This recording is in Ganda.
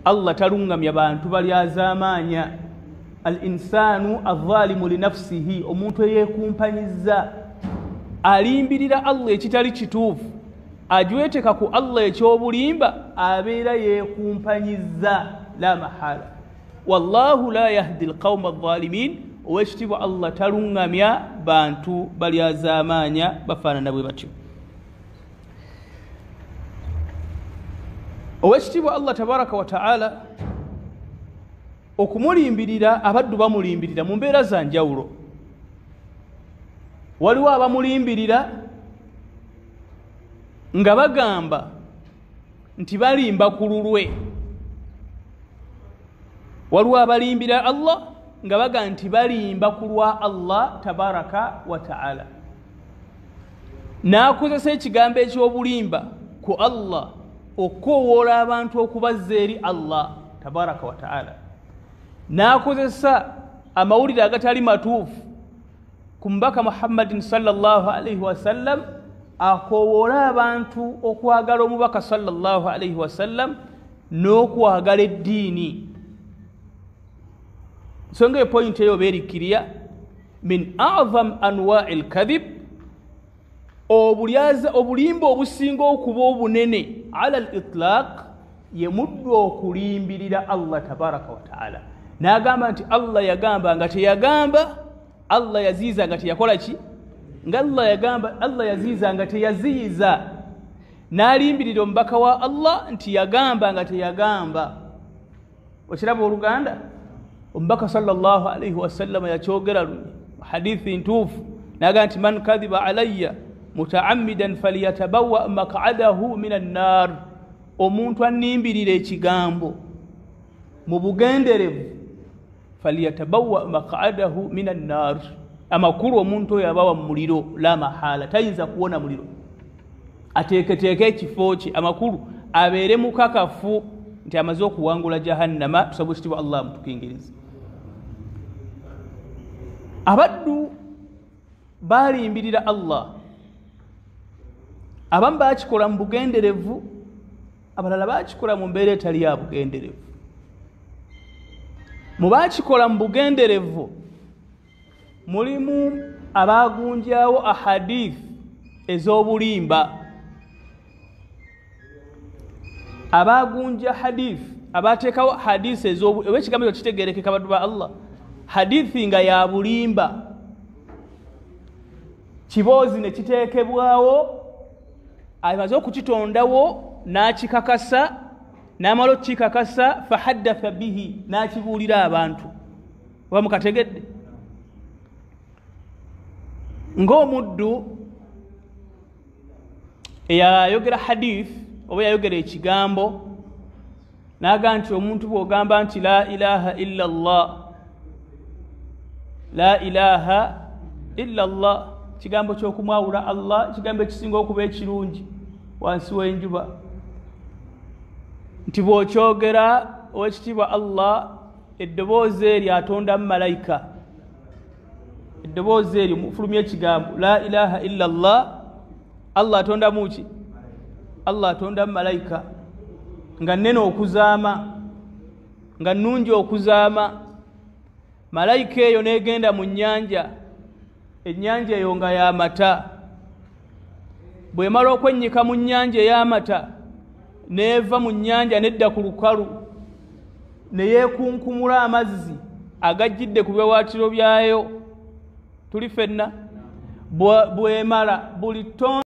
Allah talungamya bantu bali azamanya. Al-insanu adh-dhalimu li nafsihi, omuntu eyekumpanyiza alimbirira Allah ekitali kituufu ajweteka ku Allah ekyobulimba abeera yekumpanyiza la mahala. Wallahu la yahdi al-qawma adh-dhalimin, owekitibwa Allah talungamya bantu bali azamanya bafaanana bwe batyo. Owekitibwa Allah tabaraka wa ta'ala okumulimbirira, abaddu bamulimbirira mu mbeera za njawulo. Waliwo abamulimbirira nga bagamba nti balimba ku lulwe. Waliwo abalimbira Allah nga bagamba nti balimba ku lwa Allah tabaraka wa ta'ala. N'akozesa ekigambo ekyobulimba ku Allah okukowoola abantu okubazza eri Allah tabaraka wa ta'ala. N'akozesa amawulire agatali matuufu ku mubaka Muhammadin sallallahu alaihi wasallam akowoola abantu okwagala omubaka sallallahu alaihi wasallam n'okwagala eddiini. Songa epoyinti eyo beerikiriya min a'zam anwa'il kadhib, obulimba obusinga okuba obunene ala al-itlaq ye muddu okulimbirira Allah tabaraka wa ta'ala. N'agamba nti Allah yagamba nga teyagamba, Allah yaziiza nga teyakola ki, nga Allah yagamba Allah yaziiza nga teyaziiza. N'alimbirira omubaka wa Allah nti yagamba nga teyagamba. Okiraba oluganda omubaka sallallahu alaihi wasallam yakyogera lumu hadithi ntuufu, n'agamba nti man kadhiba alayya mutaammidan falyatabawwa maq'adahu minan nar, omuntu annimbirira ekigambo mu bugenderevu falyatabawwa maq'adahu minan nar, amakulu omuntu oyo abawa mu muliro la mahala, tayinza kuwona muliro. Ateeketeeke ekifo kye amakulu abeere mukakafu nti amaze okuwangula jahannama. Tusaba ekitiibwa Allah mutukingirize. Abaddu balimbirira Allah, abamu bakikola mu bugenderevu, abalala bakikola mu mbeera etali ya bugenderevu. Mu bakikola mu bugenderevu mulimu abagunjaawo ahadith ez'obulimba, abagunja hadith, abateekawo hadith ez'obulimba. Oba ekigambo ekyo kitegeerekeka baddu ba Allah, hadithi nga ya bulimba kiboozi ne kiteekebwawo, amaze okukitondawo n'akikakasa, n'amala okikakasa fahaddatha bihi, n'akibuulira abantu. Oba mukategedde? Ng'omuddu eyayogera hadith oba yayogera ekigambo n'agamba nti omuntu bw'ogamba nti la ilaha illa Allah, la ilaha illa Allah, kigambo ky'okumwawula Allah, kigambo ekisinga okuba ekirungi wansi w'enjuba, nti bw'okyogera owekitiibwa Allah eddoboozi eryo atondamu malayika, eddoboozi eryo mufulumya ekigambo la ilaha illa Allah, Allah atondamu ki? Allah atondamu malayika nga nnene okuzaama, nga nnungi okuzaama. Malayika eyo n'egenda mu nnyanja, ennyanja eyo nga y'amata. Bw'emala okwennyika mu nnyanja ey'amata n'eva mu nnyanja n'edda ku lukalu, ne yeekunkumula amazzi agajjidde ku biwawaatiro byayo. Tuli ffenna bw'emala buli